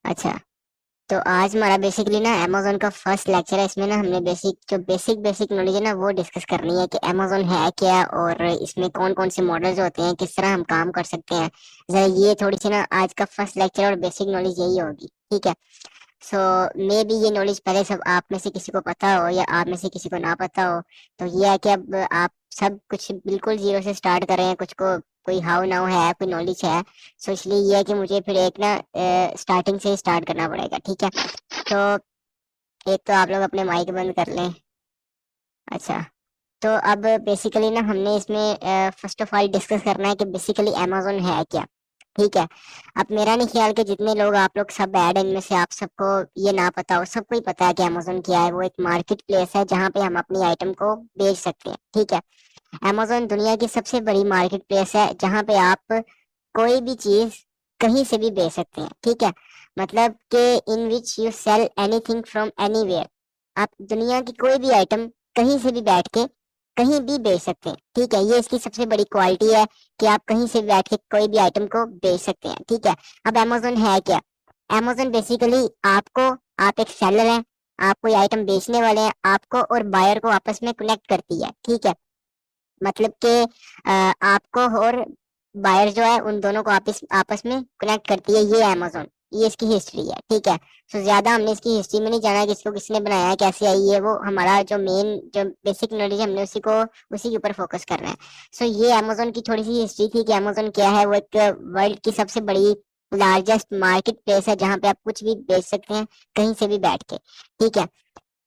अच्छा, तो आज हमारा बेसिकली ना अमेजोन का फर्स्ट लेक्चर है। इसमें ना हमने बेसिक नॉलेज है ना वो डिस्कस करनी है कि अमेजोन है क्या, और इसमें कौन कौन से मॉडल्स होते हैं, किस तरह हम काम कर सकते हैं। जरा ये थोड़ी सी ना आज का फर्स्ट लेक्चर और बेसिक नॉलेज यही होगी, ठीक है। सो मे बी ये नॉलेज पहले सब आप में से किसी को पता हो या आप में से किसी को ना पता हो। तो ये है कि अब आप सब कुछ बिल्कुल जीरो से स्टार्ट कर रहे हैं, कुछ को कोई हाउ नाउ है, कोई नॉलेज है। सो इसलिए ये है कि मुझे फिर एक ना स्टार्टिंग से ही स्टार्ट करना पड़ेगा, ठीक है। तो एक तो आप लोग अपने माइक बंद कर लें। अच्छा, तो अब बेसिकली ना हमने इसमें फर्स्ट ऑफ ऑल डिस्कस करना है कि बेसिकली अमेजोन है क्या, ठीक है। अब मेरा नहीं ख्याल कि जितने लोग आप लोग सब ऐड इनमें से आप सबको ये ना पता हो, सबको ही पता है कि अमेजोन क्या है। वो एक मार्केट प्लेस है जहाँ पे हम अपनी आइटम को बेच सकते हैं, ठीक है। अमेजोन दुनिया की सबसे बड़ी मार्केट प्लेस है जहाँ पे आप कोई भी चीज कहीं से भी बेच सकते हैं, ठीक है। मतलब कि in which you sell anything from anywhere. आप दुनिया की कोई भी आइटम कहीं से भी बैठ के कहीं भी बेच सकते हैं, ठीक है। ये इसकी सबसे बड़ी क्वालिटी है कि आप कहीं से भी बैठ के कोई भी आइटम को बेच सकते हैं, ठीक है। अब अमेजोन है क्या? अमेजोन बेसिकली आपको, आप एक सेलर हैं, आप कोई आइटम बेचने वाले हैं, आपको और बायर को आपस में कनेक्ट करती है, ठीक है। मतलब कि आपको और बायर जो है उन दोनों को आपस आपस में कनेक्ट करती है ये अमेजोन। ये इसकी हिस्ट्री है, ठीक है। तो ज्यादा हमने इसकी हिस्ट्री में नहीं जाना कि इसको किसने बनाया है, कैसे आई है। वो हमारा जो मेन जो बेसिक नॉलेज है हमने उसी के ऊपर फोकस करना है। सो ये अमेजोन की थोड़ी सी हिस्ट्री थी कि अमेजोन क्या है। वो एक वर्ल्ड की सबसे बड़ी लार्जेस्ट मार्केट प्लेस है जहाँ पे आप कुछ भी बेच सकते हैं कहीं से भी बैठ के, ठीक है।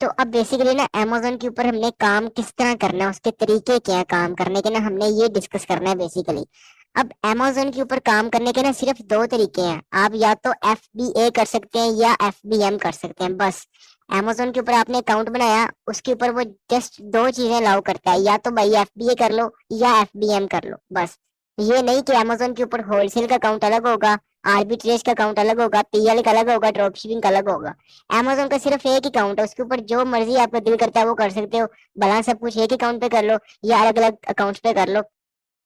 तो अब बेसिकली ना अमेजोन के ऊपर हमने काम किस तरह करना है, उसके तरीके क्या है काम करने के, ना हमने ये डिस्कस करना है बेसिकली। अब अमेजोन के ऊपर काम करने के ना सिर्फ दो तरीके हैं। आप या तो FBA कर सकते हैं या FBM कर सकते हैं, बस। अमेजोन के ऊपर आपने अकाउंट बनाया, उसके ऊपर वो जस्ट दो चीजें अलाउ करता है, या तो भाई FBA कर लो या FBM कर लो, बस। ये नहीं कि अमेजोन के ऊपर होलसेल का अकाउंट अलग होगा, आर्बिट्रेज का अकाउंट अलग होगा, PL का अलग होगा, ड्रॉप शिपिंग का अलग होगा। अमेजोन का सिर्फ एक अकाउंट है, उसके ऊपर जो मर्जी आपका दिल करता है वो कर सकते हो। भला सब कुछ एक अकाउंट पे कर लो या अलग अलग अकाउंट पे कर लो,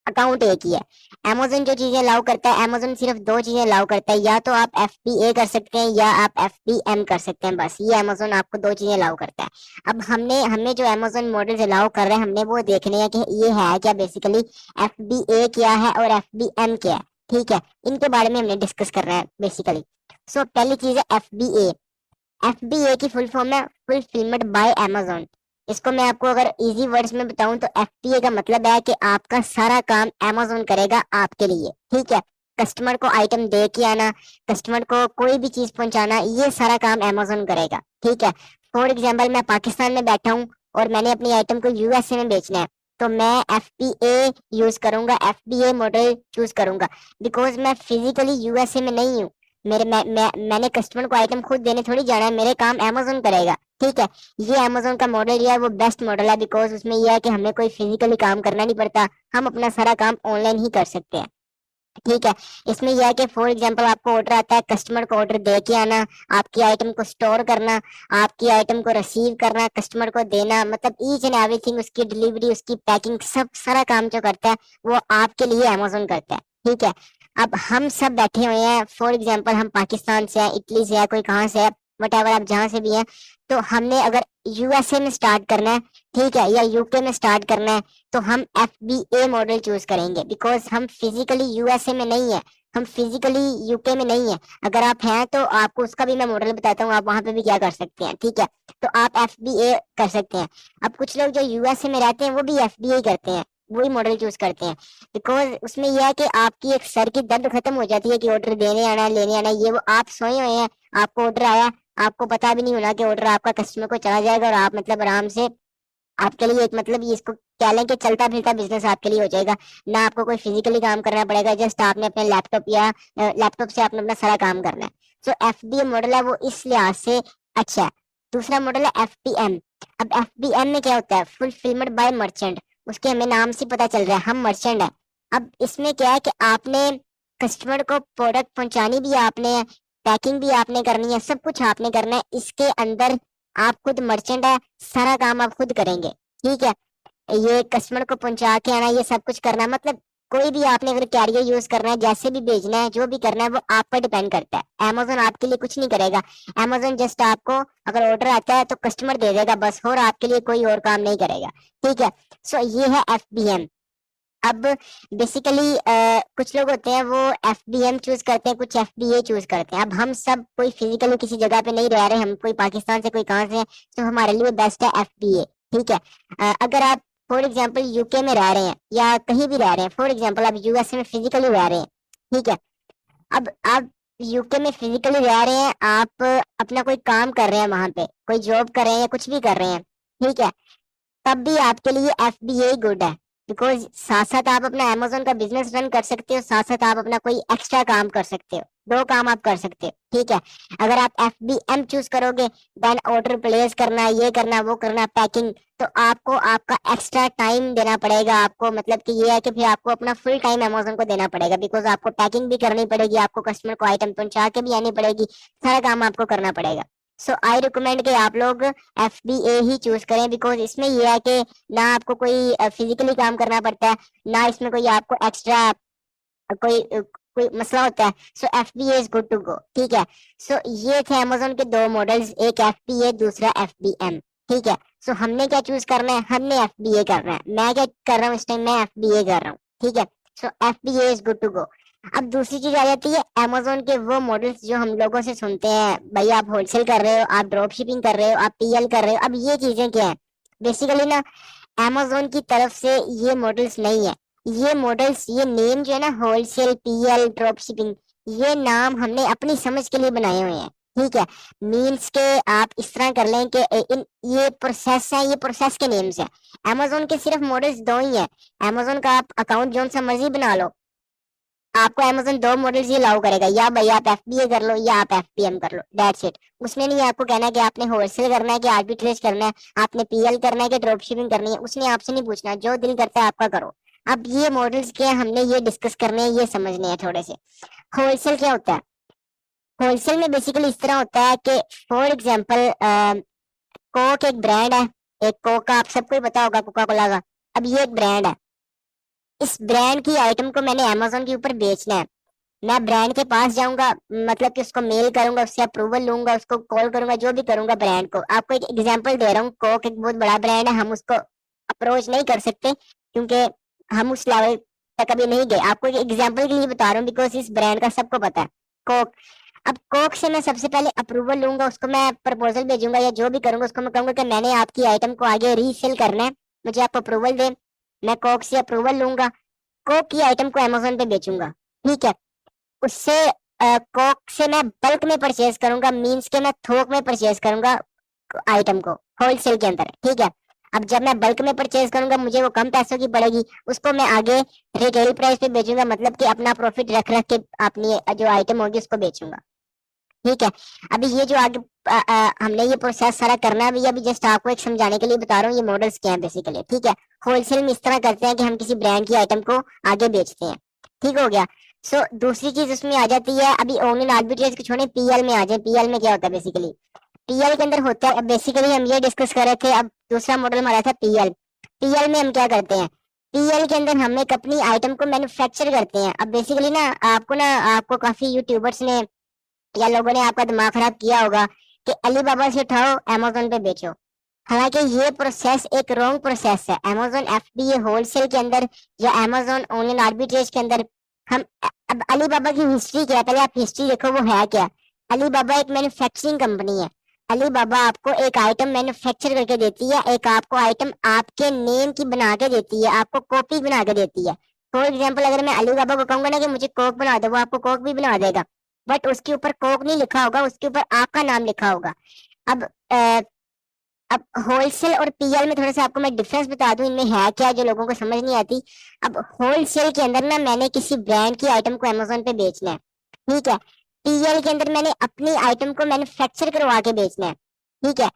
अकाउंट एक ही है। अमेजोन जो चीजें अलाउ करता है, अमेजोन सिर्फ दो चीजें अलाउ करता है, या तो आप FBA कर सकते हैं या आप FBM कर सकते हैं, बस। ये अमेजोन आपको दो चीजें अलाउ करता है। अब हमने हमें जो अमेजोन मॉडल्स अलाउ कर रहे हैं हमने वो देखने हैं कि ये है क्या बेसिकली, FBA क्या है और FBM क्या है, ठीक है। इनके बारे में हमने डिस्कस कर रहे हैं बेसिकली। सो पहली चीज है FBA। FBA की फुल फॉर्म है फुलफिलमेंट बाय अमेजोन। इसको मैं आपको अगर इजी वर्ड्स में बताऊं तो FBA का मतलब है कि आपका सारा काम अमेजोन करेगा आपके लिए, ठीक है। कस्टमर को आइटम दे के आना, कस्टमर को कोई भी चीज पहुंचाना, ये सारा काम अमेजोन करेगा, ठीक है। फॉर एग्जाम्पल मैं पाकिस्तान में बैठा हूँ और मैंने अपनी आइटम को USA में बेचना है, तो मैं FBA यूज करूंगा, FBA मॉडल चूज करूंगा। बिकॉज मैं फिजिकली USA में नहीं हूँ। मैंने कस्टमर को आइटम खुद देने थोड़ी जाना है, मेरे काम अमेजोन करेगा, ठीक है। ये अमेजोन का मॉडल ये है, वो बेस्ट मॉडल है, बिकॉज उसमें यह है कि हमें कोई फिजिकली काम करना नहीं पड़ता, हम अपना सारा काम ऑनलाइन ही कर सकते हैं, ठीक है। इसमें यह है कि फॉर एग्जांपल आपको ऑर्डर आता है, कस्टमर को ऑर्डर दे के आना, आपकी आइटम को स्टोर करना, आपकी आइटम को रिसीव करना, कस्टमर को देना, मतलब ईच एंड एवरीथिंग, उसकी डिलीवरी, उसकी पैकिंग, सब सारा काम जो करता है वो आपके लिए अमेजोन करता है, ठीक है। अब हम सब बैठे हुए हैं, फॉर एग्जाम्पल हम पाकिस्तान से हैं, इटली से है, कोई कहाँ से है, वट एवर, आप जहाँ से भी हैं। तो हमने अगर USA में स्टार्ट करना है, ठीक है, या UK में स्टार्ट करना है, तो हम FBA मॉडल चूज करेंगे, बिकॉज हम फिजिकली USA में नहीं है, हम फिजिकली UK में नहीं है। अगर आप हैं तो आपको उसका भी मैं मॉडल बताता हूँ, आप वहां पे भी क्या कर सकते हैं, ठीक है। तो आप FBA कर सकते हैं। अब कुछ लोग जो USA में रहते हैं वो भी FBA करते हैं, वही मॉडल चूज करते हैं। बिकॉज उसमें यह है कि आपकी एक सर की दर्द खत्म हो जाती है कि ऑर्डर देने आना है, लेने आना है, ये वो। आप सोए हुए हैं, आपको ऑर्डर आया, आपको पता भी नहीं होना कि ऑर्डर आपका कस्टमर को चला जाएगा, और आप मतलब आराम से, आपके लिए एक मतलब ये इसको कह लें कि चलता फिरता बिजनेस आपके लिए हो जाएगा। ना आपको कोई फिजिकली काम करना पड़ेगा, जस्ट आपने अपने लैपटॉप या लैपटॉप से आपने अपना सारा काम करना है। सो FBA मॉडल है वो इस लिहाज से अच्छा है। दूसरा मॉडल है FBM। अब FBM में क्या होता है, फुलफिलमेंट बाय मर्चेंट। उसके हमें नाम से पता चल रहा है हम मर्चेंट है। अब इसमें क्या है कि आपने कस्टमर को प्रोडक्ट पहुंचानी भी आपने है, पैकिंग भी आपने करनी है, सब कुछ आपने करना है। इसके अंदर आप खुद मर्चेंट है, सारा काम आप खुद करेंगे, ठीक है। ये कस्टमर को पहुंचा के आना, ये सब कुछ करना, मतलब कोई भी आपने अगर कैरियर यूज करना है, जैसे भी भेजना है, जो भी करना है, वो आप पर डिपेंड करता है। Amazon आपके लिए कुछ नहीं करेगा। Amazon जस्ट आपको अगर ऑर्डर आता है तो कस्टमर दे देगा बस, और आपके लिए कोई और काम नहीं करेगा। ठीक है। सो ये है FBM। अब बेसिकली कुछ लोग होते हैं वो FBM चूज करते हैं, कुछ FBA चूज करते हैं। अब हम सब कोई फिजिकली किसी जगह पे नहीं रह रहे, हम कोई पाकिस्तान से कोई कहाँ से हैं, तो हमारे लिए बेस्ट है FBA। ठीक है। अगर आप फॉर एग्जांपल यूके में रह रहे हैं या कहीं भी रह रहे हैं, फॉर एग्जांपल आप यूएसए में फिजिकली रह रहे हैं, ठीक है। अब आप यूके में फिजिकली रह रहे हैं, आप अपना कोई काम कर रहे हैं, वहां पे कोई जॉब कर रहे हैं या कुछ भी कर रहे हैं, ठीक है, तब भी आपके लिए FBA गुड है। बिकॉज साथ साथ आप अपना Amazon का बिजनेस रन कर सकते हो, साथ साथ आप अपना कोई एक्स्ट्रा काम कर सकते हो, दो काम आप कर सकते हो। ठीक है। अगर आप FBM चूज करोगे, देन ऑर्डर प्लेस करना, ये करना, वो करना, पैकिंग, तो आपको आपका एक्स्ट्रा टाइम देना पड़ेगा। आपको मतलब कि ये है कि फिर आपको अपना फुल टाइम Amazon को देना पड़ेगा, बिकॉज आपको पैकिंग भी करनी पड़ेगी, आपको कस्टमर को आइटम पहुंचा के भी आनी पड़ेगी, सारा काम आपको करना पड़ेगा। सो आई रिकमेंड कि आप लोग FBA ही चूज करें, बिकॉज इसमें यह है कि ना आपको कोई फिजिकली काम करना पड़ता है, ना इसमें कोई आपको एक्स्ट्रा कोई मसला होता है। So FBA is good to go. ठीक है। सो ये थे Amazon के दो मॉडल्स, एक FBA, दूसरा FBM। ठीक है। सो हमने क्या चूज करना है, हमने FBA करना है। मैं क्या कर रहा हूँ इस टाइम, मैं FBA कर रहा हूँ। ठीक है। So FBA is good to go. अब दूसरी चीज आ जाती है Amazon के वो मॉडल्स जो हम लोगों से सुनते हैं, भाई आप होलसेल कर रहे हो, आप ड्रॉप शिपिंग कर रहे हो, आप PL कर रहे हो। अब ये चीजें क्या है, बेसिकली ना Amazon की तरफ से ये मॉडल्स नहीं है। ये मॉडल्स, ये नेम जो है ना, होलसेल, PL, ड्रॉप शिपिंग, ये नाम हमने अपनी समझ के लिए बनाए हुए हैं। ठीक है। मीन्स के आप इस तरह कर लें कि इन ये प्रोसेस है, ये प्रोसेस के नेम्स है। Amazon के सिर्फ मॉडल्स दो ही है। Amazon का आप अकाउंट जो सा मर्जी बना लो, आपको Amazon दो मॉडल्स ही अलाउ करेगा, या भाई आप FBA कर लो या आप FBM कर लो, दैट्स इट। उसने नहीं आपको कहना है कि आपने होलसेल करना है, कि आर्बिट्रेज करना है, आपने PL करना है, कि ड्रॉप शिपिंग करनी है। उसने आपसे नहीं पूछना, जो दिल करता है आपका करो। अब ये मॉडल्स क्या है, हमने ये डिस्कस करने हैं, ये समझने हैं थोड़े से। होलसेल क्या होता है, होलसेल में बेसिकली इस तरह होता है कि फॉर एग्जाम्पल कोक एक ब्रांड है, एक कोक का आप सबको ही पता होगा, कोका कोला का। अब ये एक ब्रांड है, इस ब्रांड की आइटम को मैंने Amazon के ऊपर बेचना है। मैं ब्रांड के पास जाऊंगा, मतलब कि उसको मेल करूंगा, उससे अप्रूवल लूंगा, उसको कॉल करूंगा, जो भी करूंगा ब्रांड को। आपको एक एग्जांपल दे रहा हूँ, कोक एक बहुत बड़ा ब्रांड है, हम उसको अप्रोच नहीं कर सकते क्योंकि हम उस लेवल तक अभी नहीं गए। आपको एक एग्जांपल के लिए बता रहा हूँ, बिकॉज इस ब्रांड का सबको पता है, कोक। अब कोक से मैं सबसे पहले अप्रूवल लूंगा, उसको मैं प्रपोजल भेजूंगा या जो भी करूंगा, उसको मैं कहूंगा कि मैंने आपकी आइटम को आगे रीसेल करना है, मुझे आप अप्रूवल दें। मैं कोक से अप्रूवल लूंगा, कोक की आइटम को Amazon पे बेचूंगा। ठीक है। उससे कोक से मैं बल्क में परचेज करूंगा, मींस के मैं थोक में परचेज करूंगा आइटम को, होलसेल के अंदर। ठीक है। अब जब मैं बल्क में परचेज करूंगा, मुझे वो कम पैसों की पड़ेगी, उसको मैं आगे रिटेल प्राइस पे बेचूंगा, मतलब कि अपना प्रॉफिट रख रख के अपनी जो आइटम होगी उसको बेचूंगा। ठीक है। अभी ये जो आगे हमने ये प्रोसेस सारा करना है, अभी जस्ट आपको एक समझाने के लिए बता रहा हूँ ये मॉडल्स क्या है बेसिकली। ठीक है। होलसेल में इस तरह करते हैं कि हम किसी ब्रांड की आइटम को आगे बेचते हैं। ठीक हो गया। सो दूसरी चीज उसमें आ जाती है, अभी ऑनलाइन आर्बिट्रेज को छोड़े, PL में आ जाए। PL में क्या होता है बेसिकली, PL के अंदर होता है, बेसिकली हम ये डिस्कस कर रहे थे। अब दूसरा मॉडल हमारा था PL। PL में हम क्या करते हैं, PL के अंदर हम एक अपनी आइटम को मैन्युफैक्चर करते हैं। अब बेसिकली ना आपको काफी यूट्यूबर्स ने या लोगों ने आपका दिमाग खराब किया होगा कि अलीबाबा से उठाओ Amazon पे बेचो। हालांकि ये प्रोसेस एक रॉन्ग प्रोसेस है। Amazon FBA होलसेल के अंदर या Amazon ऑनलाइन आर्बिट्रेज के अंदर हम, अब अलीबाबा की हिस्ट्री क्या है, पहले आप हिस्ट्री देखो वो है क्या। अलीबाबा एक मैन्युफैक्चरिंग कंपनी है। अलीबाबा आपको एक आइटम मैन्युफैक्चर करके देती है, एक आपको आइटम आपके नेम की बना के देती है, आपको कॉपी बना के देती है। फॉर एग्जाम्पल अगर मैं अलीबाबा को कहूंगा ना कि मुझे कोक बना दो, वो आपको कोक भी बना देगा, बट उसके ऊपर कोक नहीं लिखा होगा, उसके ऊपर आपका नाम लिखा होगा। अब अब होलसेल और PL में थोड़ा सा आपको मैं डिफरेंस बता दूं, इनमें है क्या जो लोगों को समझ नहीं आती। अब होलसेल के अंदर ना मैंने किसी ब्रांड की आइटम को Amazon पे बेचना है। ठीक है। PL के अंदर मैंने अपनी आइटम को मैन्युफैक्चर करवा के बेचना है। ठीक है।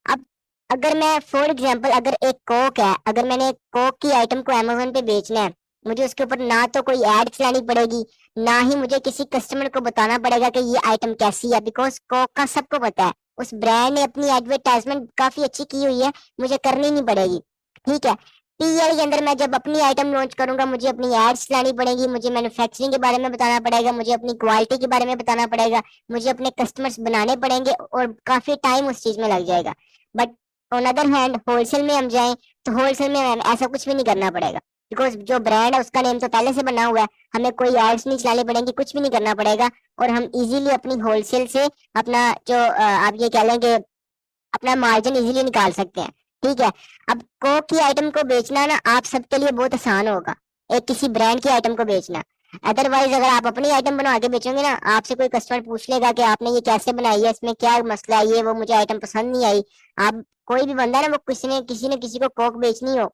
अब अगर मैं फॉर एग्जांपल अगर एक कोक है, अगर मैंने कोक की आइटम को Amazon पे बेचना है, मुझे उसके ऊपर ना तो कोई एड चलानी पड़ेगी, ना ही मुझे किसी कस्टमर को बताना पड़ेगा कि ये आइटम कैसी है, बिकॉज कोक का सबको पता है, उस ब्रांड ने अपनी एडवर्टाइजमेंट काफी अच्छी की हुई है, मुझे करनी नहीं पड़ेगी। ठीक है। पीएल के अंदर मैं जब अपनी आइटम लॉन्च करूंगा, मुझे अपनी एड्स लानी पड़ेगी, मुझे मैन्युफैक्चरिंग के बारे में बताना पड़ेगा, मुझे अपनी क्वालिटी के बारे में बताना पड़ेगा, मुझे अपने कस्टमर्स बनाने पड़ेंगे और काफी टाइम उस चीज में लग जाएगा। But on other hand wholesale में हम जाएं तो होलसेल में ऐसा कुछ भी नहीं करना पड़ेगा, बिकॉज जो ब्रांड है उसका नेम तो पहले से बना हुआ है, हमें कोई एड्स नहीं चलानी पड़ेंगी, कुछ भी नहीं करना पड़ेगा, और हम इजीली अपनी होलसेल से अपना जो आप ये कह लेंगे अपना मार्जिन इजीली निकाल सकते हैं। ठीक है। अब कोक की आइटम को बेचना ना आप सबके लिए बहुत आसान होगा, एक किसी ब्रांड की आइटम को बेचना। अदरवाइज अगर आप अपनी आइटम बनवा के बेचोगे ना, आपसे कोई कस्टमर पूछ लेगा कि आपने ये कैसे बनाई है, इसमें क्या मसला है, ये वो मुझे आइटम पसंद नहीं आई। आप कोई भी बंदा ना वो किसी को कोक बेचनी हो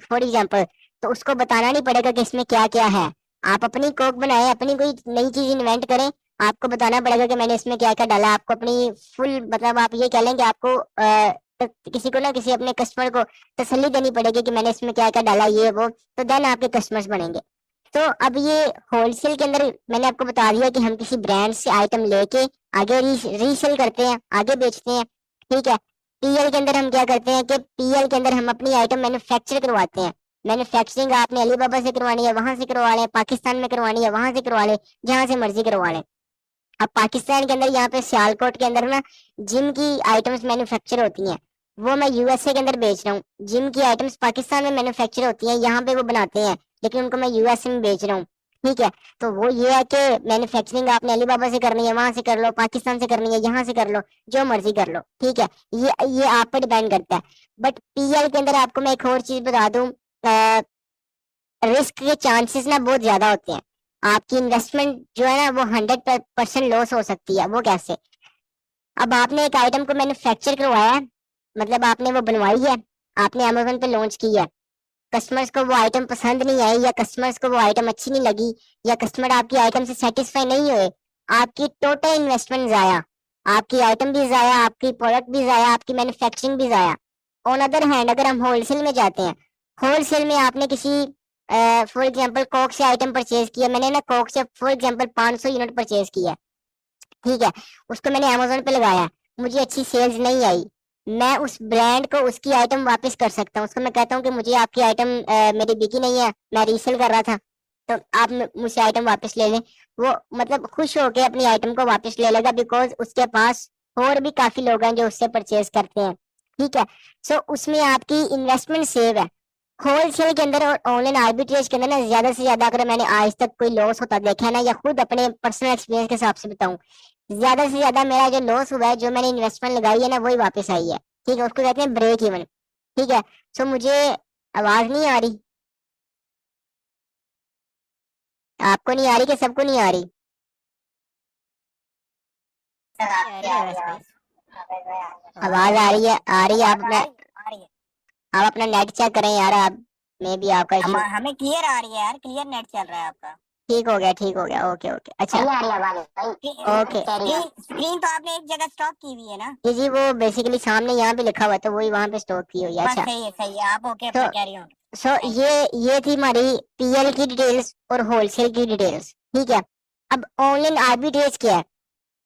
फॉर एग्जाम्पल, तो उसको बताना नहीं पड़ेगा कि इसमें क्या क्या है। आप अपनी कोक बनाए, अपनी कोई नई चीज इन्वेंट करें, आपको बताना पड़ेगा कि मैंने इसमें क्या क्या डाला। आपको अपनी फुल मतलब आप ये कह लें कि आपको किसी को ना किसी अपने कस्टमर को तसल्ली देनी पड़ेगी कि मैंने इसमें क्या क्या डाला ये वो, तो देन आपके कस्टमर्स बनेंगे। तो अब ये होलसेल के अंदर मैंने आपको बता दिया कि हम किसी ब्रांड से आइटम लेके आगे रीसेल करते हैं, आगे बेचते हैं। ठीक है। पीएल के अंदर हम क्या करते हैं कि पीएल के अंदर हम अपनी आइटम मैन्युफैक्चर करवाते हैं। मैन्युफैक्चरिंग आपने अलीबाबा से करवानी है वहां से करवा लें, पाकिस्तान में करवानी है वहां से करवा लें, जहां से मर्जी करवा लें। अब पाकिस्तान के अंदर यहाँ पे सियालकोट के अंदर ना जिम की आइटम्स मैन्युफैक्चर होती हैं, वो मैं यूएसए के अंदर बेच रहा हूँ। जिम की आइटम्स पाकिस्तान में मैन्युफैक्चर होती हैं, यहाँ पे वो बनाते हैं, लेकिन उनको मैं यूएसए में बेच रहा हूँ। ठीक है। तो वो ये है कि मैन्युफैक्चरिंग आपने अलीबाबा से करनी है वहां से कर लो, पाकिस्तान से करनी है यहाँ से कर लो, जो मर्जी कर लो। ठीक है। ये आप पर डिपेंड करता है। बट पीएल के अंदर आपको मैं एक और चीज बता दूं, रिस्क के चांसेस ना बहुत ज्यादा होते हैं। आपकी इन्वेस्टमेंट जो है ना वो 100% लॉस हो सकती है। वो कैसे? अब आपने एक आइटम को मैन्युफैक्चर करवाया है, मतलब आपने वो बनवाई है, आपने अमेजोन पे लॉन्च की है, कस्टमर्स को वो आइटम पसंद नहीं आई, या कस्टमर्स को वो आइटम अच्छी नहीं लगी, या कस्टमर आपकी आइटम से सेटिस्फाई नहीं हुए, आपकी टोटल इन्वेस्टमेंट जाया, आपकी आइटम भी जाया, आपकी प्रोडक्ट भी जाया, आपकी मैन्युफैक्चरिंग भी जाया। ऑन अदर हैंड अगर हम होलसेल में जाते हैं, होलसेल में आपने किसी फॉर एग्जांपल कोक से आइटम परचेज किया, मैंने ना कोक से फॉर एग्जांपल 500 यूनिट परचेज किया। ठीक है। उसको मैंने अमेजोन पे लगाया, मुझे अच्छी सेल्स नहीं आई, मैं उस ब्रांड को उसकी आइटम वापस कर सकता हूँ। उसको मैं कहता हूँ कि मुझे आपकी आइटम मेरी बिकी नहीं है, मैं रीसेल कर रहा था, तो आप मुझसे आइटम वापस ले लें। वो मतलब खुश होके अपनी आइटम को वापस ले लेगा, बिकॉज उसके पास और भी काफी लोग हैं जो उससे परचेज करते हैं। ठीक है। सो उसमें आपकी इन्वेस्टमेंट सेव है। होलसेल के अंदर और ऑनलाइन आर्बिट्रेज के अंदर ना ज्यादा से ज्यादा अगर मैंने आज तक कोई लॉस होता देखा है ना, या खुद अपने पर्सनल एक्सपीरियंस के हिसाब से बताऊं, ज्यादा से ज्यादा मेरा जो लॉस हुआ है, जो मैंने इन्वेस्टमेंट लगाई है ना, वही वापस आई है। ठीक है। उसको कहते हैं ब्रेक इवन। ठीक है। सो मुझे आवाज नहीं आ रही? आपको नहीं आ रही कि सबको नहीं आ रही? सर आपकी आ रही है आवाज आ रही है? आ रही है? आ रही है। आप अपना नेट चेक करें यार, आप में भी आपका इशू। हमें क्लियर आ रही है यार, क्लियर नेट चल रहा है आपका। ठीक हो गया, ठीक हो गया, ओके ओके, अच्छा सही आ रही है आवाज भाई। ओके। स्क्रीन तो आपने एक जगह स्टॉप की हुई है ना? जी जी, वो बेसिकली सामने यहाँ पे लिखा हुआ है, तो वही वहां पे स्टॉक की हुई है। बस अच्छा। सही है आप ओके तो अपना कैरी ऑन। सो ये थी हमारी पीएल की डिटेल्स और होलसेल की डिटेल्स। ठीक है। अब ऑनलाइन आर्बिट्रेज क्या है?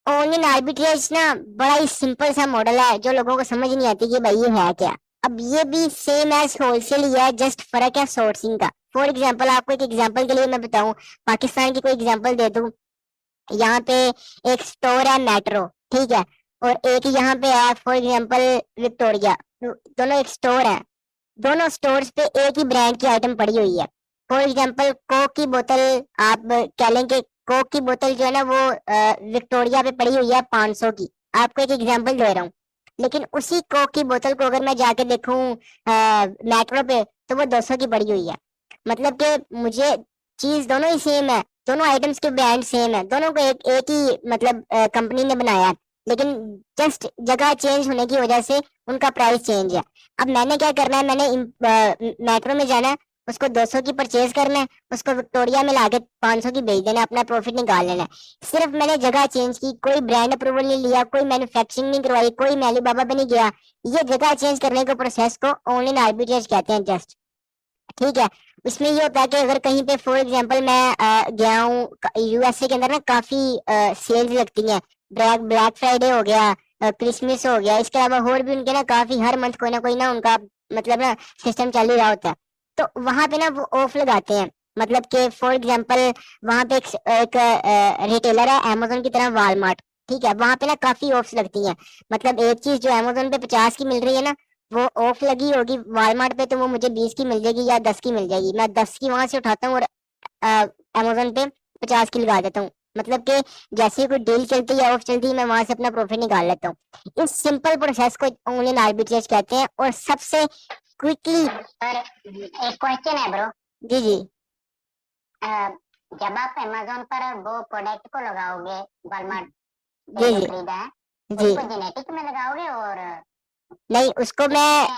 ऑनलाइन आर्बिट्रेज ना बड़ा ही सिंपल सा मॉडल है, जो लोगों को समझ नहीं आती कि भाई ये है क्या। अब ये भी सेम एज होलसेल ही है, जस्ट फर्क है सोर्सिंग का। फॉर एग्जांपल आपको एक एग्जांपल के लिए मैं बताऊं, पाकिस्तान की कोई एग्जांपल दे दूं। यहाँ पे एक स्टोर है मेट्रो, ठीक है, और एक यहाँ पे है फॉर एग्जांपल विक्टोरिया। दोनों एक स्टोर है, दोनों स्टोर्स पे एक ही ब्रांड की आइटम पड़ी हुई है। फॉर एग्जांपल कोक की बोतल, आप कह लें कि कोक की बोतल जो है ना वो विक्टोरिया पे पड़ी हुई है 500 की। आपको एक एग्जांपल दे रहा हूँ। लेकिन उसी कोक की बोतल को अगर मैं जाके देखूं मेट्रो पे, तो वो 200 की पड़ी हुई है। मतलब कि मुझे चीज दोनों ही सेम है, दोनों आइटम्स के ब्रांड सेम है, दोनों को एक एक ही मतलब कंपनी ने बनाया है, लेकिन जस्ट जगह चेंज होने की वजह से उनका प्राइस चेंज है। अब मैंने क्या करना है, मैंने मेट्रो में जाना है, उसको 200 की परचेज करना है, उसको विक्टोरिया में लाके 500 की बेच देना, अपना प्रॉफिट निकाल लेना है। सिर्फ मैंने जगह चेंज की, कोई ब्रांड अप्रूवल नहीं लिया, कोई मैन्युफैक्चरिंग नहीं करवाई, कोई मैं अलीबाबा पे नहीं गया। ये जगह चेंज करने के प्रोसेस को ऑनलाइन आर्बिट्रेज कहते हैं जस्ट। ठीक है। इसमें ये होता है कि अगर कहीं पे फॉर एग्जांपल मैं गया हूँ यूएसए के अंदर ना, काफी सेल्स लगती हैं, ब्लैक ब्लैक फ्राइडे हो गया, क्रिसमस हो गया, इसके अलावा और भी उनके ना काफी हर मंथ कोई ना उनका मतलब ना सिस्टम चल ही रहा होता है। तो वहां पे ना वो ऑफ लगाते हैं। मतलब कि फॉर एग्जांपल वहां पे एक रिटेलर है अमेजोन की तरह, वॉलमार्ट, ठीक है, वहां पे ना काफी ऑफ्स लगती हैं। मतलब एक चीज जो अमेजोन पे 50 की मिल रही है ना, वो ऑफ लगी होगी वॉलमार्ट पे, तो वो मुझे 20 की मिल जाएगी या 10 की मिल जाएगी। मैं 10 की वहां से उठाता हूँ और अमेजोन पे 50 की लगा देता हूँ। मतलब कि जैसे ही कोई डील चलती है, ऑफ चलती है, मैं वहां से अपना प्रॉफिट निकाल लेता हूँ। इस सिंपल प्रोसेस को ऑनलाइन आर्बिट्रेज कहते हैं। और सबसे क्विकली, सर एक क्वेश्चन है ब्रो। जी जी जब आप अमेजोन पर वो प्रोडक्ट को लगाओगे, वॉलमार्ट से जी जो जी खरीदा है, जी, उसको जेनेटिक में लगाओगे और नहीं उसमें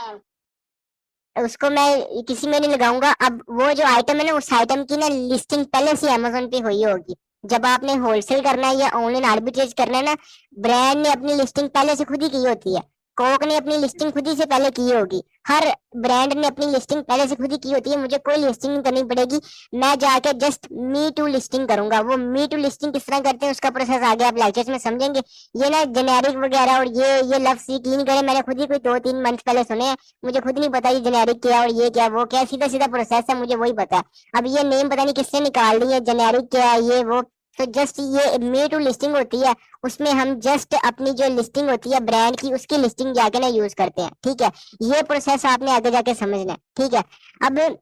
उसको मैं किसी में नहीं लगाऊंगा। अब वो जो आइटम है ना, उस आइटम की ना लिस्टिंग पहले से अमेजोन पे हुई होगी। जब आपने होलसेल करना है या ऑनलाइन आर्बिट्रेज करना है ना, ब्रांड ने अपनी लिस्टिंग पहले से खुद ही की होती है। कोक ने अपनी लिस्टिंग खुद ही से पहले की होगी। हर ब्रांड ने अपनी लिस्टिंग पहले से खुद ही की होती है। मुझे कोई लिस्टिंग नहीं करनी पड़ेगी। मैं जाके जस्ट मी टू लिस्टिंग करूंगा। वो मी टू लिस्टिंग किस तरह करते हैं उसका प्रोसेस आगे आप लेक्चर्स में समझेंगे। ये ना जेनेरिक वगैरह और ये लफ्ज यकीन करें, मैंने खुद ही कोई 2-3 मंथ पहले सुने हैं। मुझे खुद नहीं पता ये जेनेरिक क्या और ये क्या वो क्या, सीधा सीधा प्रोसेस है, मुझे वही पता है। अब ये नेम पता नहीं किसने निकाल दी है, जेनेरिक क्या है ये वो। तो जस्ट ये मी टू लिस्टिंग होती है। उसमें हम जस्ट अपनी जो लिस्टिंग होती है ब्रांड की, उसकी लिस्टिंग जाके ना यूज करते हैं, ठीक है। ये प्रोसेस आपने आगे जाके समझना है, ठीक है। अब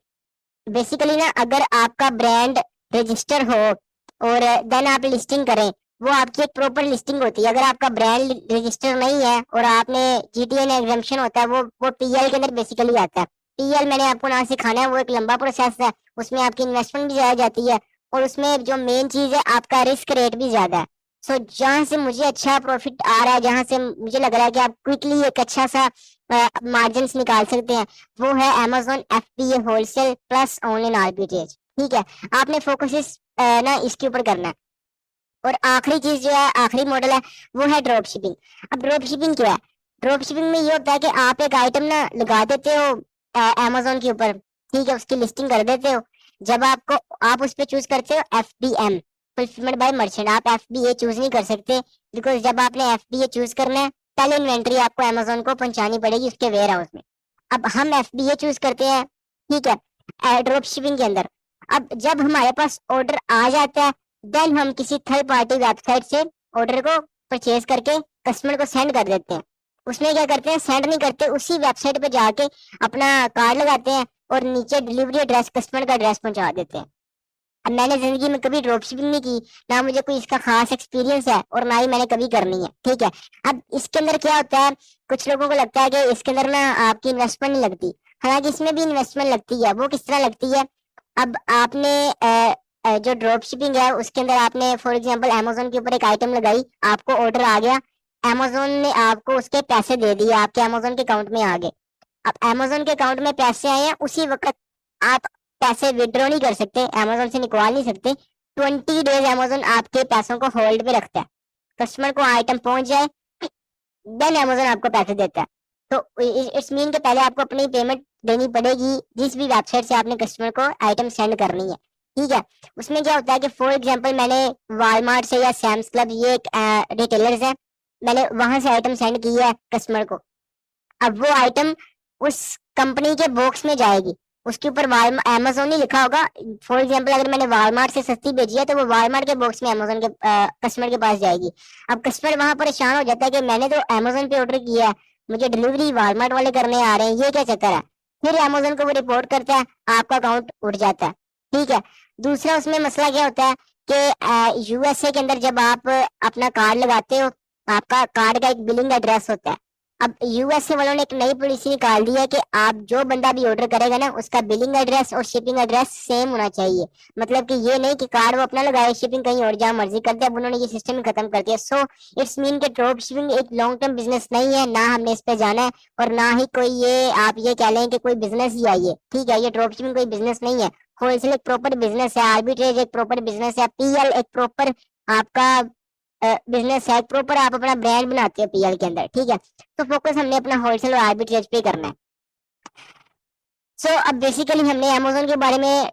बेसिकली ना, अगर आपका ब्रांड रजिस्टर हो और देन आप लिस्टिंग करें, वो आपकी एक प्रॉपर लिस्टिंग होती है। अगर आपका ब्रांड रजिस्टर नहीं है और आपने जीटीएन एग्जाम्पशन होता है, वो पीएल के अंदर बेसिकली आता है। पीएल मैंने आपको ना सिखाना है, वो एक लंबा प्रोसेस है। उसमें आपकी इन्वेस्टमेंट भी ज्यादा जाती है और उसमें जो मेन चीज है, आपका रिस्क रेट भी ज्यादा है। सो जहां से मुझे अच्छा प्रॉफिट आ रहा है, जहां से मुझे लग रहा है कि आप क्विकली एक अच्छा सा मार्जिन निकाल सकते हैं, वो है Amazon FBA wholesale plus online arbitrage, ठीक है। आपने फोकस ना इसके ऊपर करना है। और आखिरी चीज जो है, आखिरी मॉडल है, वो है ड्रॉप शिपिंग। अब ड्रॉप शिपिंग क्या है? ड्रॉप शिपिंग में ये होता है कि आप एक आइटम ना लगा देते हो Amazon के ऊपर, ठीक है, उसकी लिस्टिंग कर देते हो। जब आपको, आप उस पर चूज करते हो FBM, फुलफिलमेंट बाय मर्चेंट। आप FBA चूज नहीं कर सकते, बिकॉज जब आपने FBA चूज करना है, पहले इन्वेंट्री आपको Amazon को पहुंचानी पड़ेगी उसके वेयर हाउस में। अब हम FBA चूज करते हैं, ठीक है, ड्रॉप शिपिंग के अंदर। अब जब हमारे पास ऑर्डर आ जाता है, देन हम किसी थर्ड पार्टी वेबसाइट से ऑर्डर को परचेज करके कस्टमर को सेंड कर देते हैं। उसमें क्या करते हैं, सेंड नहीं करते, उसी वेबसाइट पे जाके अपना कार्ड लगाते हैं और नीचे डिलीवरी एड्रेस, कस्टमर का एड्रेस पहुंचा देते हैं। अब मैंने जिंदगी में कभी ड्रॉप शिपिंग नहीं की, ना मुझे कोई इसका खास एक्सपीरियंस है और ना ही मैंने कभी करनी है, ठीक है। अब इसके अंदर क्या होता है, कुछ लोगों को लगता है कि इसके अंदर ना आपकी इन्वेस्टमेंट नहीं लगती। हालांकि इसमें भी इन्वेस्टमेंट लगती है। वो किस तरह लगती है? अब आपने जो ड्रॉप शिपिंग है उसके अंदर आपने फॉर एग्जांपल Amazon के ऊपर एक आइटम लगाई, आपको ऑर्डर आ गया, Amazon ने आपको उसके पैसे दे दिए, आपके Amazon के अकाउंट में आ गए। अब Amazon के अकाउंट में पैसे आए हैं, उसी वक्त आप पैसे विड्रॉ नहीं कर सकते, Amazon से निकाल नहीं सकते। 20 डेज Amazon आपके पैसों को होल्ड पे रखता है। कस्टमर को आइटम पहुंच जाए, देन Amazon आपको पैसे देता है। तो इट्स मीन के पहले आपको अपनी पेमेंट देनी पड़ेगी जिस भी वेबसाइट से आपने कस्टमर को आइटम सेंड करनी है, ठीक है। उसमें क्या होता है कि फॉर एग्जांपल मैंने वॉलमार्ट से या सैम्स क्लब, ये एक रिटेलर्स है, मैंने वहां से आइटम सेंड की है कस्टमर को। अब वो आइटम उस कंपनी के बॉक्स में जाएगी, उसके ऊपर Amazon ही लिखा होगा। फॉर एग्जांपल अगर मैंने वॉलमार्ट से सस्ती भेजी है, तो वो वॉलमार्ट के बॉक्स में Amazon के कस्टमर के पास जाएगी। अब कस्टमर वहां परेशान हो जाता है कि मैंने तो Amazon पे ऑर्डर किया है, मुझे डिलीवरी वॉलमार्ट वाले करने आ रहे हैं, ये क्या चक्कर है? फिर Amazon को वो रिपोर्ट करता है, आपका अकाउंट उठ जाता है, ठीक है। दूसरा उसमें मसला क्या होता है कि यूएसए के अंदर जब आप अपना कार्ड लगाते हो, आपका कार्ड का एक बिलिंग एड्रेस होता है। अब यूएसए वालों ने एक नई पॉलिसी निकाल दी है कि आप जो बंदा भी ऑर्डर करेगा ना, उसका बिलिंग एड्रेस और शिपिंग एड्रेस सेम होना चाहिए। मतलब कि ये नहीं कि कार्ड वो अपना लगाए, शिपिंग कहीं और जहाँ मर्जी कर दे। अब उन्होंने ये सिस्टम ही खत्म कर दिया। सो इट्स मीन के ड्रॉप शिपिंग एक लॉन्ग टर्म बिजनेस नहीं है, ना हमने इस पे जाना है और ना ही कोई ये आप ये कह लें कि कोई बिजनेस ही है ये, ठीक है। ये ड्रॉप शिपिंग कोई बिजनेस नहीं है। होलसेल एक प्रॉपर बिजनेस है, आर्बिट्रेज एक प्रॉपर बिजनेस है, पीएल एक प्रॉपर आपका बिजनेस है, प्रॉपर आप अपना ब्रांड बनाते हो पीएल के अंदर, ठीक है। तो फोकस हमने अपना होलसेल और आर्बिट्रेज पे करना है। सो अब बेसिकली हमने अमेजोन के बारे में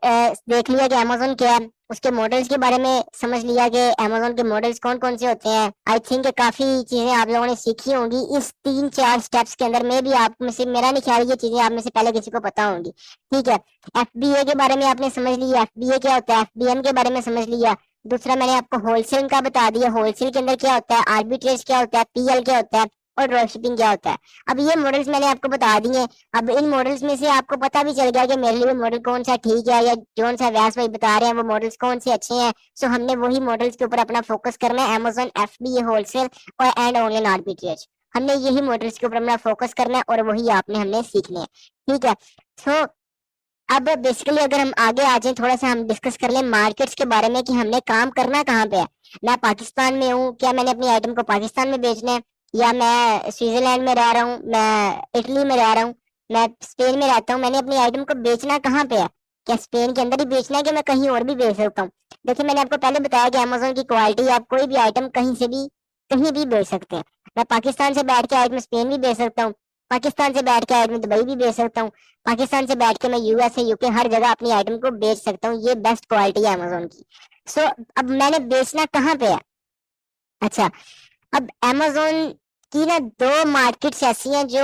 देख लिया कि अमेजोन क्या है, उसके मॉडल्स के बारे में समझ लिया कि अमेजोन के मॉडल्स कौन कौन से होते हैं। आई थिंक काफी चीजें आप लोगों ने सीखी होंगी इस 3-4 स्टेप्स के अंदर में भी। आप में से, मेरा नहीं ख्याल ये चीजें आप में से पहले किसी को पता होंगी। ठीक है, एफबीए के बारे में आपने समझ लिया, एफबीए क्या होता है, एफबीएम के बारे में समझ लिया। दूसरा मैंने आपको होलसेल का बता दिया, होलसेल के अंदर क्या होता है, आर्बिट्रेज क्या होता है, पीएल क्या होता है, और ड्रॉप शिपिंग क्या होता है। अब ये मॉडल्स मैंने आपको बता दिए। अब इन मॉडल्स में से आपको पता भी चल गया कि मेरे लिए मॉडल कौन सा ठीक है, या जो सा व्यास भाई बता रहे हैं वो मॉडल्स कौन से अच्छे हैं। सो हमने वही मॉडल्स के ऊपर अपना फोकस करना है, अमेजोन, एफबीए, होलसेल और एंड ऑनलाइन आर्बिट्रेज। हमने यही मॉडल्स के ऊपर अपना फोकस करना है और वही आपने हमने सीखने हैं। ठीक है, सो अब बेसिकली अगर हम आगे आ जाए, थोड़ा सा हम डिस्कस कर लें मार्केट्स के बारे में कि हमने काम करना कहाँ पे है। मैं पाकिस्तान में हूँ, क्या मैंने अपनी आइटम को पाकिस्तान में बेचना है, या मैं स्विट्जरलैंड में रह रहा हूँ, मैं इटली में रह रहा हूँ, मैं स्पेन में रहता हूँ, मैंने अपनी आइटम को बेचना कहाँ पे है। क्या स्पेन के अंदर ही बेचना है कि मैं कहीं और भी बेच सकता हूँ। देखिए मैंने आपको पहले बताया कि अमेजोन की क्वालिटी, आप कोई भी आइटम कहीं से भी कहीं भी बेच सकते हैं। मैं पाकिस्तान से बैठ के आइटम स्पेन भी बेच सकता हूँ, पाकिस्तान से बैठ के आइटम दुबई भी बेच सकता हूँ, पाकिस्तान से बैठ के मैं यूएसए, यूके, हर जगह अपनी आइटम को बेच सकता हूँ। ये बेस्ट क्वालिटी है अमेजोन की। सो अब मैंने बेचना कहाँ पे है। अच्छा, अब अमेजोन की ना दो मार्केट्स ऐसी हैं जो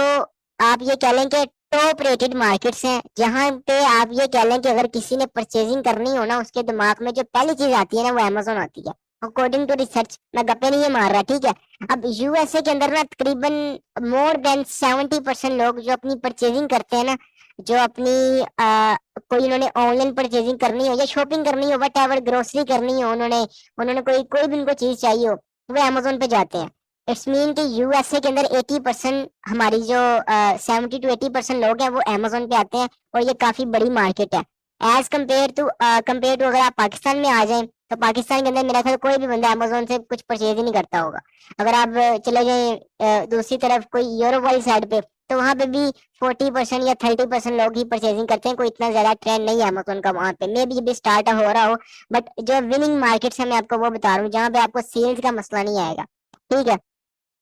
आप ये कह लें कि टॉप रेटेड मार्केट्स हैं, जहां पे आप ये कह लें कि अगर किसी ने परचेजिंग करनी हो ना, उसके दिमाग में जो पहली चीज आती है ना वो अमेजोन आती है, अकॉर्डिंग टू रिसर्च। मैं गप्पे नहीं ये मार रहा, ठीक है। अब यूएसए के अंदर ना तकरीबन मोर देन 70% लोग जो अपनी परचेजिंग करते हैं ना, जो अपनी कोई उन्होंने ऑनलाइन परचेजिंग करनी हो या शॉपिंग करनी हो, वट एवर, ग्रोसरी करनी हो, उन्होंने उन्होंने कोई कोई भी उनको चीज चाहिए हो, वो अमेजोन पे जाते हैं। इट्स मीन कि यूएसए के अंदर 80%, हमारी जो 70 to 80% लोग हैं वो अमेजोन पे आते हैं, और ये काफी बड़ी मार्केट है। एज कम्पेयर टू अगर आप पाकिस्तान में आ जाएं, तो पाकिस्तान के अंदर मेरा ख्याल कोई भी बंदा अमेजोन से कुछ परचेज ही नहीं करता होगा। अगर आप चले जाएं दूसरी तरफ कोई यूरोप वाली साइड पे, तो वहां पे भी 40% या 30% लोग ही परचेजिंग करते हैं। कोई इतना ज्यादा ट्रेंड नहीं है अमेजोन का वहां पे, मे बी भी स्टार्ट हो रहा हो। बट जो विनिंग मार्केट है मैं आपको वो बता रहा हूँ, जहाँ पे आपको सेल्स का मसला नहीं आएगा। ठीक है,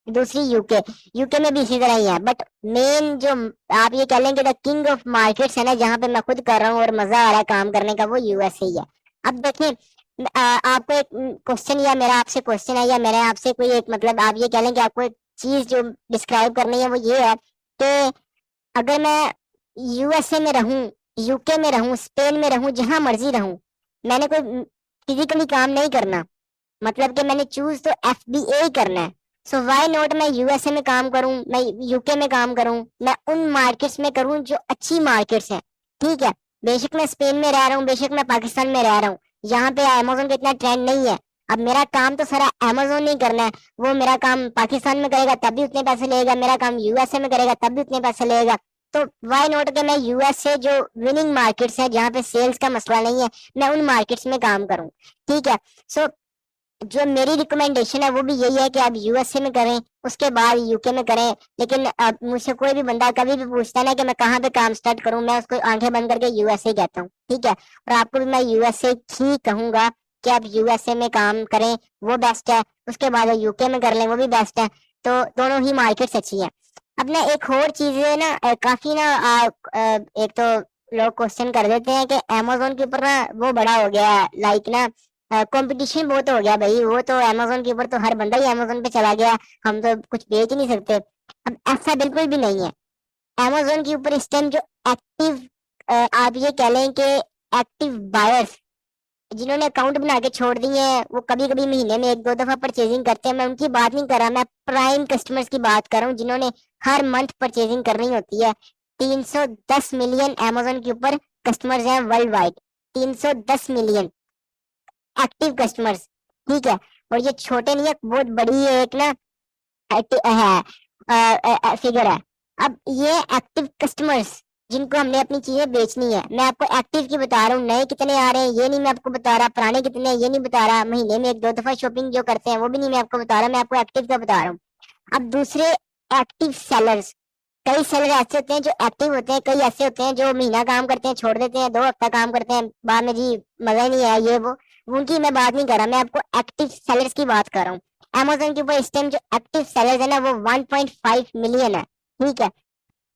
दूसरी यूके, यूके में भी इसी तरह ही है। बट मेन जो आप ये कह लेंगे द किंग ऑफ मार्केट्स है ना, जहाँ पे मैं खुद कर रहा हूँ और मजा आ रहा है काम करने का, वो यूएसए ही है। अब देखिए आपको एक क्वेश्चन, या मेरा आपसे क्वेश्चन है, या मैंने आपसे कोई एक, मतलब आप ये कह लें कि आपको एक चीज जो डिस्क्राइब करनी है वो ये है कि अगर मैं यूएसए में रहूं, यूके में रहूं, स्पेन में रहूं, जहां मर्जी रहूं, मैंने कोई फिजिकली काम नहीं करना, मतलब कि मैंने चूज तो एफबीए ही करना है। सो व्हाई नॉट मैं यूएसए में काम करूं, मैं यूके में काम करूं, मैं उन मार्केट्स में करूं जो अच्छी मार्केट्स हैं। ठीक है, बेशक मैं स्पेन में रह रहा हूँ, बेशक मैं पाकिस्तान में रह रहा हूँ, यहाँ पे अमेजोन का इतना ट्रेंड नहीं है। अब मेरा काम तो सारा अमेजोन नहीं करना है, वो मेरा काम पाकिस्तान में करेगा तब भी उतने पैसे लेगा, मेरा काम यूएसए में करेगा तब भी उतने पैसे लेगा। तो व्हाई नॉट कि मैं यूएसए जो विनिंग मार्केट्स है, जहाँ पे सेल्स का मसला नहीं है, मैं उन मार्केट्स में काम करूं। ठीक है, सो जो मेरी रिकमेंडेशन है वो भी यही है कि आप यूएसए में करें, उसके बाद यूके में करें। लेकिन अब मुझसे कोई भी बंदा कभी भी पूछता है ना कि मैं कहाँ पे काम स्टार्ट करूं, मैं उसको आंखें बंद करके यूएसए कहता हूँ। ठीक है, और आपको भी मैं यूएसए ही कहूंगा कि आप यूएसए में काम करें, वो बेस्ट है। उसके बाद यूके में कर लें, वो भी बेस्ट है। तो दोनों ही मार्केट्स अच्छी है। अब ना एक और चीज है ना, काफी ना एक तो लोग क्वेश्चन कर देते हैं कि अमेजोन के ऊपर ना वो बड़ा हो गया, लाइक ना कंपटीशन बहुत हो गया भाई, वो तो अमेजोन के ऊपर तो हर बंदा ही अमेजोन पे चला गया, हम तो कुछ बेच ही नहीं सकते। अब ऐसा बिल्कुल भी नहीं है। अमेजोन के ऊपर इस टाइम जो एक्टिव, आप ये कह लें कि एक्टिव बायर्स जिन्होंने अकाउंट बना के छोड़ दिए हैं, वो कभी कभी महीने में 1-2 दफा परचेजिंग करते हैं, मैं उनकी बात नहीं कर रहा, मैं प्राइम कस्टमर्स की बात कर रहा हूँ, जिन्होंने हर मंथ परचेजिंग करनी होती है। 310 मिलियन अमेजोन के ऊपर कस्टमर्स हैं world wide, 310 million active customers. ठीक है, और ये छोटे नहीं है, बहुत बड़ी एक ना है फिगर है। अब ये एक्टिव कस्टमर्स जिनको हमने अपनी चीजें बेचनी है, मैं आपको एक्टिव की बता रहा हूँ, नए कितने आ रहे हैं ये नहीं मैं आपको बता रहा, पुराने कितने हैं ये नहीं बता रहा, महीने में 1-2 दफा शॉपिंग जो करते हैं वो भी नहीं मैं आपको बता रहा, मैं आपको एक्टिव का बता रहा हूँ। अब दूसरे एक्टिव सेलर्स, कई सेलर ऐसे होते हैं जो एक्टिव होते हैं, कई ऐसे होते हैं जो महीना काम करते हैं छोड़ देते हैं, 2 हफ्ता काम करते हैं बाद में जी मजा ही नहीं आया ये वो, उनकी मैं बात नहीं कर रहा, मैं आपको एक्टिव सेलर्स की बात कर रहा हूँ। अमेजोन के ऊपर इस टाइम जो एक्टिव सेलर्स है ना वो 1.5 मिलियन है। ठीक है,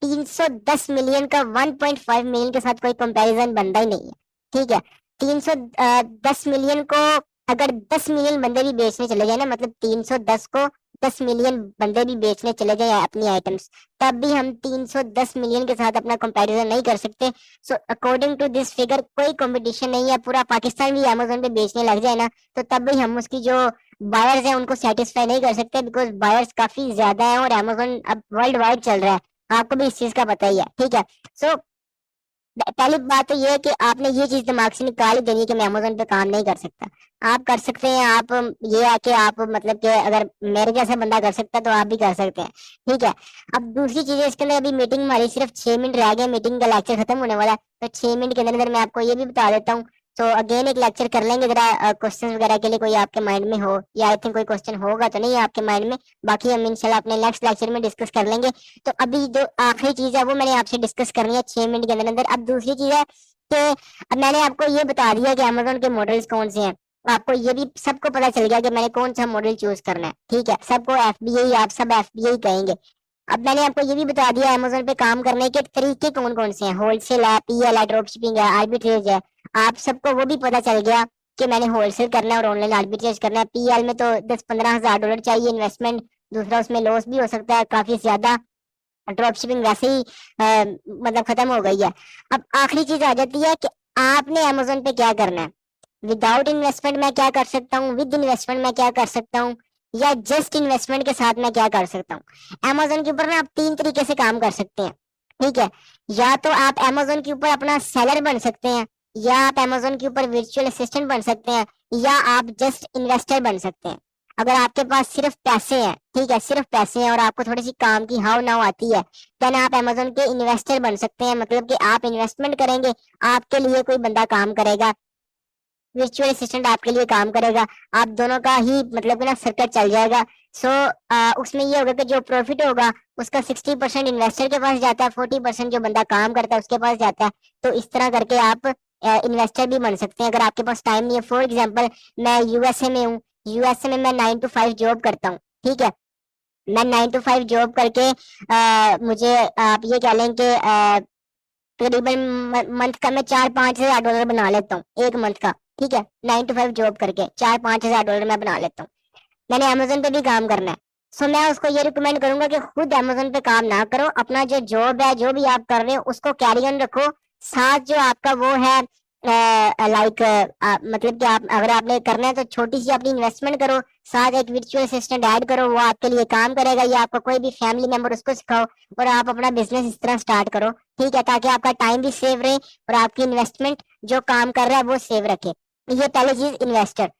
310 मिलियन का 1.5 मिलियन के साथ कोई कंपैरिजन बनता ही नहीं है। ठीक है, 310 मिलियन को अगर 10 मिलियन बंदे भी बेचने चले जाए ना, मतलब 310 को 10 मिलियन बंदे भी बेचने चले जाए अपनी आइटम्स, तब भी हम 310 मिलियन के साथ अपना कंपैरिजन नहीं कर सकते। So according to this figure कोई कंपटीशन नहीं है। पूरा पाकिस्तान भी अमेजोन पे बेचने लग जाए ना, तो तब भी हम उसकी जो बायर्स हैं उनको सेटिस्फाई नहीं कर सकते, बिकॉज बायर्स काफी ज्यादा है और अमेजोन अब वर्ल्ड वाइड चल रहा है। आपको भी इस चीज का पता ही है। ठीक है, सो पहली बात तो ये है कि आपने ये चीज दिमाग से निकाल ही देनी है कि मैं अमेजोन पे काम नहीं कर सकता। आप कर सकते हैं। आप ये है कि आप मतलब कि अगर मेरे जैसा बंदा कर सकता है तो आप भी कर सकते हैं। ठीक है, अब दूसरी चीज है इसके अंदर, अभी मीटिंग हमारी सिर्फ 6 मिनट रह गए, मीटिंग का लेक्चर खत्म होने वाला है, तो 6 मिनट के अंदर अंदर मैं आपको ये भी बता देता हूँ। तो अगेन एक लेक्चर कर लेंगे जरा क्वेश्चन वगैरह के लिए, कोई आपके माइंड में हो, या आई थिंक कोई क्वेश्चन होगा तो नहीं है आपके माइंड में, बाकी हम इंशाल्लाह अपने नेक्स्ट लेक्चर में डिस्कस कर लेंगे। तो अभी जो आखिरी चीज है वो मैंने आपसे डिस्कस करनी है 6 मिनट के अंदर अंदर। अब दूसरी चीज है कि अब मैंने आपको ये बता दिया कि अमेजोन के मॉडल्स कौन से हैं, आपको ये भी सबको पता चल गया कि मैंने कौन सा मॉडल चूज करना है। ठीक है, सबको एफबीआई, आप सब एफबीआई कहेंगे। अब मैंने आपको ये भी बता दिया अमेजोन पे काम करने के तरीके कौन कौन से हैं, होलसेल है, पीएल है, ड्रॉप शिपिंग है, आर्बिट्रेज है। आप सबको वो भी पता चल गया कि मैंने होलसेल करना है और ऑनलाइन आर्बिट्रेज करना है। पीएल में तो 10-15 हज़ार डॉलर चाहिए इन्वेस्टमेंट, दूसरा उसमें लॉस भी हो सकता है काफी ज्यादा। ड्रॉप शिपिंग वैसे ही मतलब खत्म हो गई है। अब आखिरी चीज आ जाती है कि आपने अमेजोन पे क्या करना है। विदाउट इन्वेस्टमेंट मैं क्या कर सकता हूँ, विद इन्वेस्टमेंट मैं क्या कर सकता हूँ, या जस्ट इन्वेस्टमेंट के साथ मैं क्या कर सकता हूँ। अमेजोन के ऊपर ना आप 3 तरीके से काम कर सकते हैं। ठीक है, या तो आप अमेजोन के ऊपर अपना सेलर बन सकते हैं, या आप अमेजोन के ऊपर वर्चुअल असिस्टेंट बन सकते हैं, या आप जस्ट इन्वेस्टर बन सकते हैं। अगर आपके पास सिर्फ पैसे हैं, ठीक है, सिर्फ पैसे हैं और आपको थोड़ी सी काम की हाव नाव आती है, देन आप अमेजोन के इन्वेस्टर बन सकते हैं। मतलब कि आप इन्वेस्टमेंट करेंगे, आपके लिए कोई बंदा काम करेगा, वर्चुअल असिस्टेंट आपके लिए काम करेगा, आप दोनों का ही मतलब कि ना सर्कल चल जाएगा। सो उसमें ये होगा कि जो प्रॉफिट होगा उसका 60% इन्वेस्टर के पास जाता है, 40% जो बंदा काम करता है उसके पास जाता है। तो इस तरह करके आप इन्वेस्टर भी बन सकते हैं अगर आपके पास टाइम नहीं है। फॉर एग्जाम्पल मैं यूएसए में हूँ, यूएसए में मैं 9 to 5 जॉब करता हूँ। ठीक है, मैं 9 to 5 जॉब करके मुझे आप ये कह लें कि तकरीबन मंथ का मैं 4-5 हज़ार डॉलर बना लेता हूँ एक मंथ का। ठीक है, 9 to 5 जॉब करके 4-5 हज़ार डॉलर मैं बना लेता हूँ। मैंने अमेजोन पे भी काम करना है। सो मैं उसको ये रिकमेंड करूंगा कि खुद अमेजोन पे काम ना करो, अपना जो जॉब है, जो भी आप कर रहे हो उसको कैरी ऑन रखो। साथ जो आपका वो है लाइक मतलब कि आप अगर आपने करना है तो छोटी सी अपनी इन्वेस्टमेंट करो, साथ एक वर्चुअल असिस्टेंट ऐड करो, वो आपके लिए काम करेगा, या आपका कोई भी फैमिली मेंबर उसको सिखाओ और आप अपना बिजनेस इस तरह स्टार्ट करो। ठीक है, ताकि आपका टाइम भी सेव रहे और आपकी इन्वेस्टमेंट जो काम कर रहा है वो सेव रखे। ये पहली चीज इन्वेस्टर।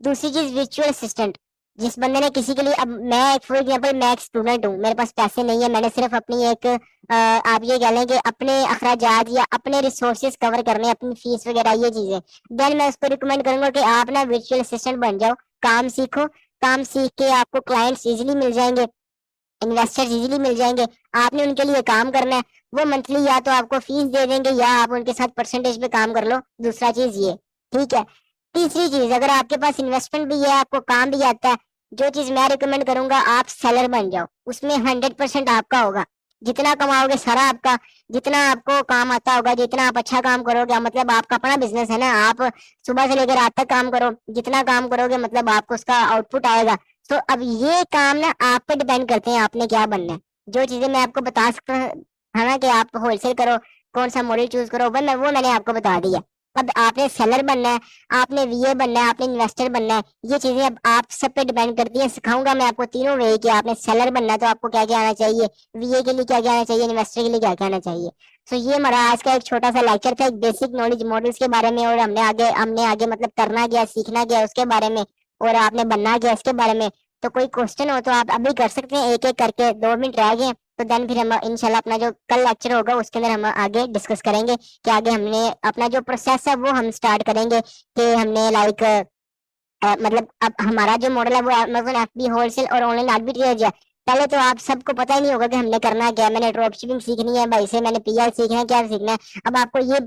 दूसरी चीज वर्चुअल असिस्टेंट। जिस बंदे ने किसी के लिए, अब मैं फॉर एग्जांपल मैं एक स्टूडेंट हूँ, मेरे पास पैसे नहीं है, मैंने सिर्फ अपनी एक आप ये कह लें कि अपने अखराजात या अपने रिसोर्सेज कवर करने, अपनी फीस वगैरह ये चीजें, देन मैं उसको रिकमेंड करूंगा कि आप ना वर्चुअल असिस्टेंट बन जाओ, काम सीखो। काम सीख के आपको क्लाइंट्स इजीली मिल जाएंगे, इन्वेस्टर्स इजीली मिल जाएंगे। आपने उनके लिए काम करना है, वो मंथली या तो आपको फीस दे देंगे या आप उनके साथ परसेंटेज पे काम कर लो। दूसरा चीज ये। ठीक है, तीसरी चीज, अगर आपके पास इन्वेस्टमेंट भी है, आपको काम भी आता है, जो चीज मैं रिकमेंड करूंगा आप सेलर बन जाओ। उसमें 100% आपका होगा, जितना कमाओगे सारा आपका, जितना आपको काम आता होगा, जितना आप अच्छा काम करोगे, मतलब आपका अपना बिजनेस है ना, आप सुबह से लेकर रात तक काम करो, जितना काम करोगे मतलब आपको उसका आउटपुट आएगा। तो अब ये काम ना आप पे डिपेंड करते हैं आपने क्या बनना है। जो चीजें मैं आपको बता सकता था ना कि आप होलसेल करो, कौन सा मॉडल चूज करो, वो मैंने आपको बता दिया। अब आपने सेलर बनना है, आपने वीए बनना है, आपने इन्वेस्टर बनना है, ये चीजें अब आप सब पे डिपेंड करती हैं। सिखाऊंगा मैं आपको तीनों वे कि आपने सेलर बनना है तो आपको क्या क्या आना चाहिए, वीए के लिए क्या क्या आना चाहिए, इन्वेस्टर के लिए क्या क्या आना चाहिए। सो ये हमारा आज का एक छोटा सा लेक्चर था, एक बेसिक नॉलेज मॉडल्स के बारे में, और हमने आगे मतलब करना क्या, सीखना क्या उसके बारे में, और आपने बनना क्या इसके बारे में। तो कोई क्वेश्चन हो तो आप अभी कर सकते हैं, एक एक करके। 2 मिनट रह गए तो देन फिर हम इंशाल्लाह अपना जो कल लेक्चर होगा उसके अंदर हम आगे डिस्कस करेंगे कि आगे हमने अपना जो प्रोसेस है वो हम स्टार्ट करेंगे कि हमने लाइक मतलब अब हमारा जो मॉडल है वो अमेज़न एफबी होलसेल और ऑनलाइन आर्बिट्रेज है। पहले तो आप सबको पता ही नहीं होगा कि हमने करना क्या है। मैंने ड्रॉप शिपिंग सीखनी है भाई से, मैंने पीएल सीखना है, क्या सीखना है, अब आपको ये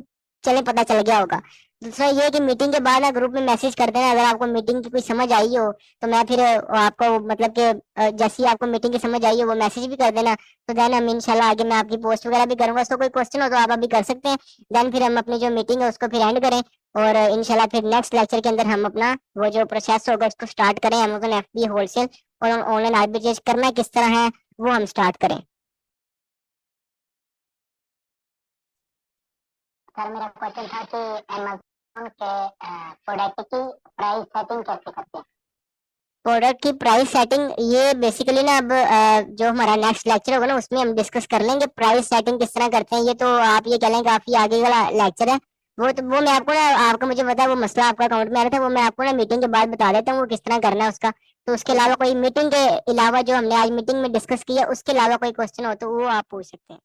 चले पता चल गया होगा। दूसरा ये कि मीटिंग के बाद ना ग्रुप में मैसेज कर देना, अगर आपको मीटिंग की कोई समझ आई हो तो मैं फिर आपको मतलब कि जैसे ही आपको मीटिंग की समझ आई हो वो मैसेज भी कर देना। तो देन हम इंशाल्लाह आगे मैं आपकी पोस्ट वगैरह भी करूंगा, तो कोई क्वेश्चन हो तो आप अभी कर सकते हैं। देन फिर हम अपनी जो मीटिंग है उसको फिर एंड करें, और इंशाल्लाह फिर नेक्स्ट लेक्चर के अंदर हम अपना वो जो प्रोसेस होगा उसको स्टार्ट करें, अमेजोन एफबी होलसेल और ऑनलाइन आर्बिट्रेज करना किस तरह है वो हम स्टार्ट करें। सर मेरा क्वेश्चन था कि अमेज़न के प्रोडक्ट की प्राइस सेटिंग कैसे करते हैं। प्रोडक्ट की प्राइस सेटिंग ये बेसिकली ना अब जो हमारा नेक्स्ट लेक्चर होगा ना उसमें हम डिस्कस कर लेंगे प्राइस सेटिंग किस तरह करते हैं। ये तो आप ये कह लें काफी आगे का लेक्चर है। वो मैं आपको ना, आपका मुझे पता है वो मसला आपका अकाउंट में आ रहा था, वो मैं आपको ना मीटिंग के बाद बता देता हूँ वो किस तरह करना है उसका। तो उसके ठीक अलावा है। कोई मीटिंग के अलावा जो हमने आज मीटिंग में डिस्कस किया उसके अलावा कोई क्वेश्चन हो तो वो आप पूछ सकते हैं।